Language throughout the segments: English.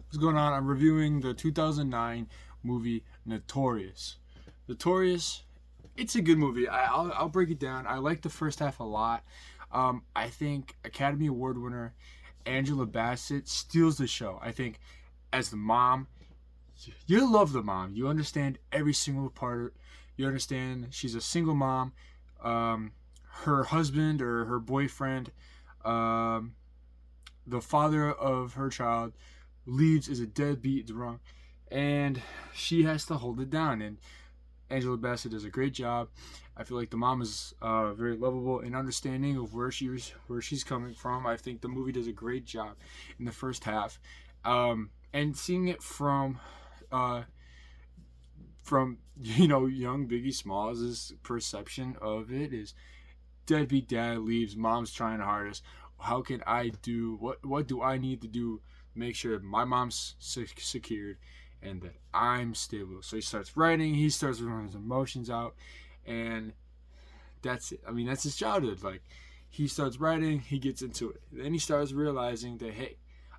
What's going on? I'm reviewing the 2009 movie Notorious. Notorious, it's a good movie. I'll break it down. I like the first half a lot. I think Academy Award winner Angela Bassett steals the show. I think as the mom, you love the mom. You understand every single part. You understand she's a single mom. Um, Her husband or her boyfriend, um, the father of her child, leaves as a deadbeat drunk, and she has to hold it down. And Angela Bassett does a great job. I feel like the mom is very lovable and understanding of where she's coming from. I think the movie does a great job in the first half, and seeing it uh, from young Biggie Smalls' perception of it is deadbeat dad leaves, mom's trying the hardest. How can I do what do I need to do to make sure my mom's secured and that I'm stable? So he starts writing, he starts running his emotions out, and that's it. I mean, that's his childhood. Like, he starts writing, he gets into it. Then he starts realizing that, hey,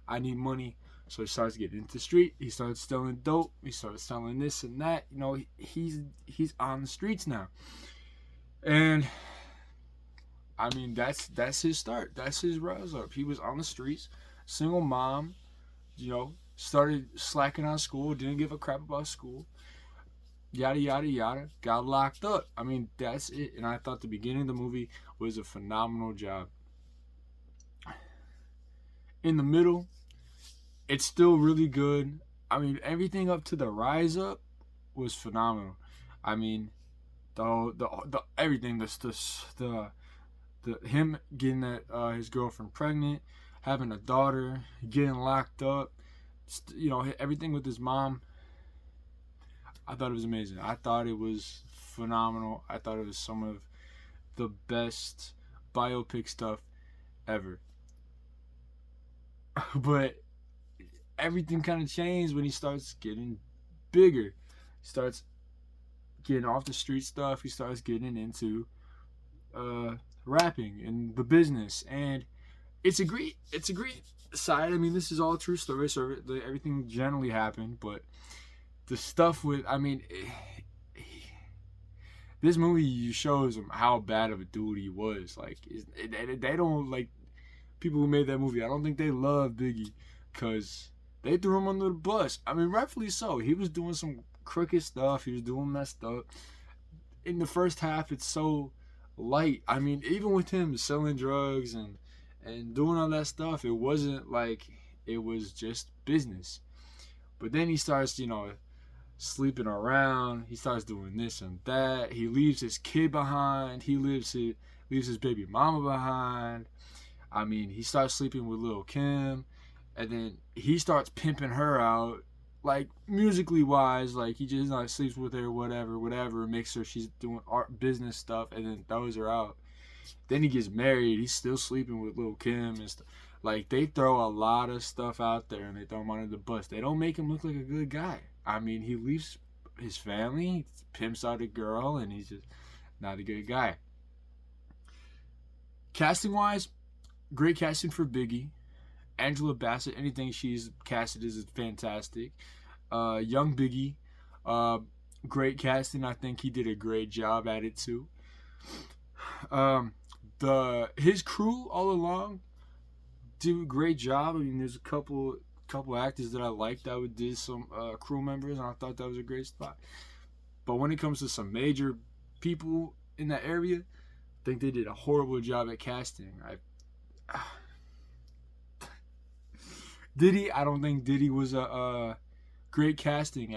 I need money. So he starts getting into the street. He starts selling dope. He starts selling this and that. He's on the streets now. And I mean, that's his start. That's his rise up. He was on the streets, single mom. Started slacking on school. Didn't give a crap about school. Yada yada yada. Got locked up. I mean, that's it. And I thought the beginning of the movie was a phenomenal job. In the middle, it's still really good. I mean, everything up to the rise up was phenomenal. I mean, the everything the him getting his girlfriend pregnant, having a daughter, getting locked up, everything with his mom. I thought it was amazing. I thought it was phenomenal. I thought it was some of the best biopic stuff ever. But everything kind of changed when he starts getting bigger. He starts getting off the street stuff. He starts getting into rapping and the business, and it's a great side. I mean, this is all true story, so everything generally happened, but the stuff with, I mean, this movie shows him how bad of a dude he was. Like, they don't like people who made that movie. I don't think they love Biggie because they threw him under the bus. I mean, rightfully so. He was doing some crooked stuff. He was doing messed up. In the first half, it's so light. I mean, even with him selling drugs and doing all that stuff, it wasn't like it was just business. But then he starts, sleeping around. He starts doing this and that. He leaves his kid behind. He leaves his baby mama behind. I mean, he starts sleeping with Lil Kim, and then he starts pimping her out, like musically wise. Like, he just sleeps with her, whatever, makes sure she's doing art business stuff, and then throws her out. Then he gets married. He's still sleeping with Lil Kim and stuff. Like, they throw a lot of stuff out there and they throw him under the bus. They don't make him look like a good guy. I mean, he leaves his family, pimps out a girl, and he's just not a good guy. Casting wise, great casting for Biggie. Angela Bassett, anything she's casted is fantastic. Young Biggie, uh, great casting. I think he did a great job at it too. Um, the his crew all along do a great job. I mean, there's a couple actors that I liked that would did some crew members, and I thought that was a great spot. But when it comes to some major people in that area, I think they did a horrible job at casting. Diddy, I don't think Diddy was a great casting.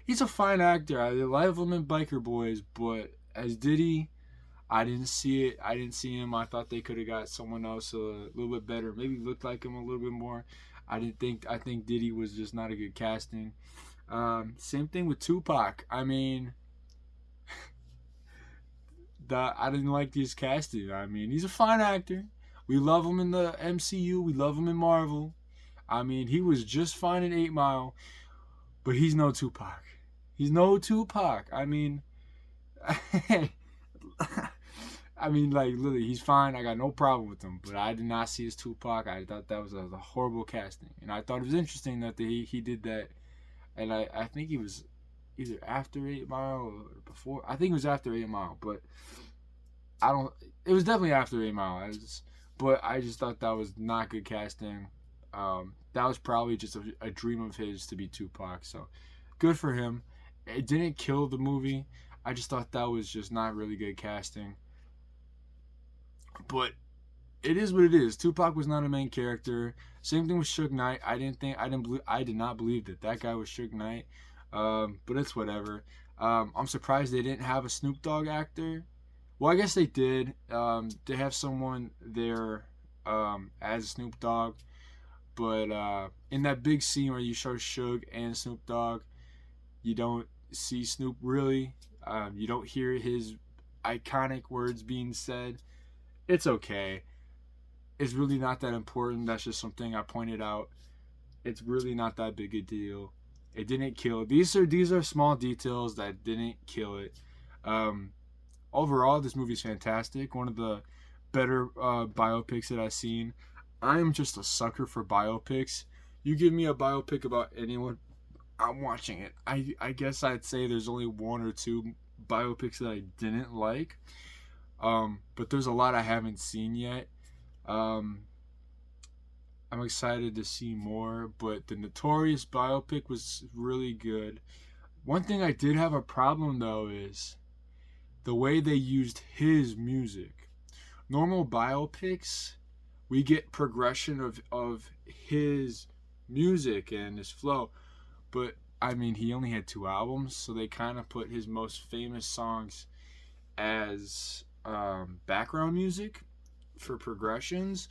He's a fine actor. I love him in Biker Boys, but as Diddy, I didn't see it. I didn't see him. I thought they could have got someone else a little bit better. Maybe looked like him a little bit more. I didn't think. I think Diddy was just not a good casting. Same thing with Tupac. I mean, I didn't like his casting. I mean, he's a fine actor. We love him in the MCU. We love him in Marvel. I mean, he was just fine in 8 Mile, but he's no Tupac. He's no Tupac. I mean, I mean, like, literally, he's fine. I got no problem with him. But I did not see his Tupac. I thought that was a horrible casting. And I thought it was interesting that he did that. And I think he was either after 8 Mile or before. I think it was after 8 Mile. But I don't. It was definitely after 8 Mile. But I just thought that was not good casting. That was probably just a dream of his to be Tupac. So good for him. It didn't kill the movie. I just thought that was just not really good casting. But it is what it is. Tupac was not a main character. Same thing with Suge Knight. I did not believe that guy was Suge Knight. But it's whatever. I'm surprised they didn't have a Snoop Dogg actor. Well, I guess they did. They have someone there as Snoop Dogg. But in that big scene where you show Suge and Snoop Dogg, you don't see Snoop really. You don't hear his iconic words being said. It's okay. It's really not that important. That's just something I pointed out. It's really not that big a deal. It didn't kill. These are small details that didn't kill it. Um, Overall, this movie's fantastic. One of the better biopics that I've seen. I am just a sucker for biopics. You give me a biopic about anyone, I'm watching it. I guess I'd say there's only one or two biopics that I didn't like. But there's a lot I haven't seen yet. Um, I'm excited to see more, but the Notorious biopic was really good. One thing I did have a problem though is the way they used his music. Normal biopics, we get progression of his music and his flow, but I mean, he only had 2 albums, so they kind of put his most famous songs as background music for progressions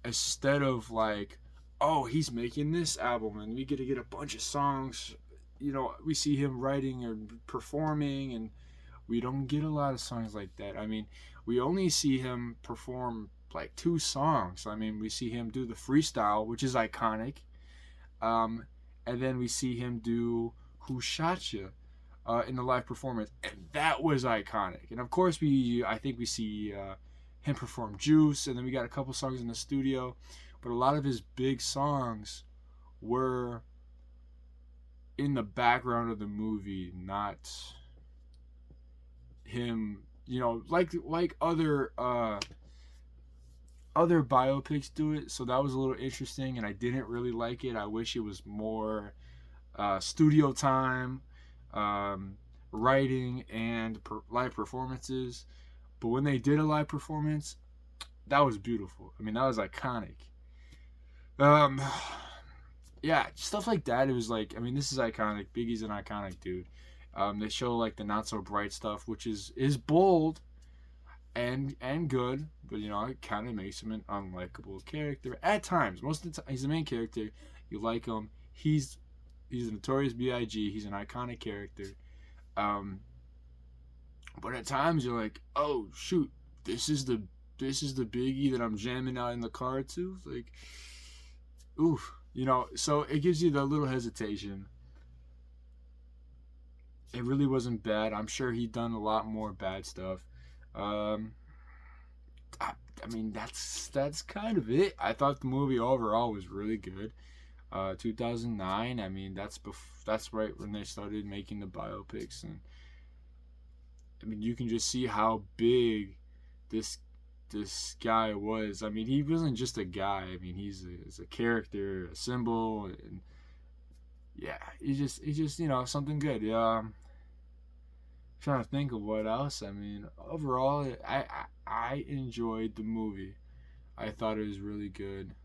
instead of like, oh, he's making this album and we get to get a bunch of songs. We see him writing or performing, and we don't get a lot of songs like that. I mean, we only see him perform like 2 songs. I mean, we see him do the freestyle, which is iconic, and then we see him do "Who Shot Ya" in the live performance, and that was iconic. And of course, I think we see him perform "Juice," and then we got a couple songs in the studio, but a lot of his big songs were in the background of the movie, not him. Like other biopics do it. So that was a little interesting, and I didn't really like it. I wish it was more studio time, writing, and live performances. But when they did a live performance, that was beautiful. I mean, that was iconic. Um, yeah, stuff like that. It was like, I mean, this is iconic. Biggie's an iconic dude. They show like the not so bright stuff, which is bold and good, but it kind of makes him an unlikable character at times. Most of the time, he's the main character. You like him. He's a notorious B.I.G. He's an iconic character. But at times you're like, oh shoot, this is the Biggie that I'm jamming out in the car to. Like, oof, So it gives you the little hesitation. It really wasn't bad. I'm sure he'd done a lot more bad stuff. Um, I mean, that's kind of it. I thought the movie overall was really good. 2009. I mean, that's right when they started making the biopics, and I mean, you can just see how big this guy was. I mean, he wasn't just a guy. I mean, he's a character, a symbol, and yeah, he's just something good. Yeah. Trying to think of what else. I mean, overall, I enjoyed the movie. I thought it was really good.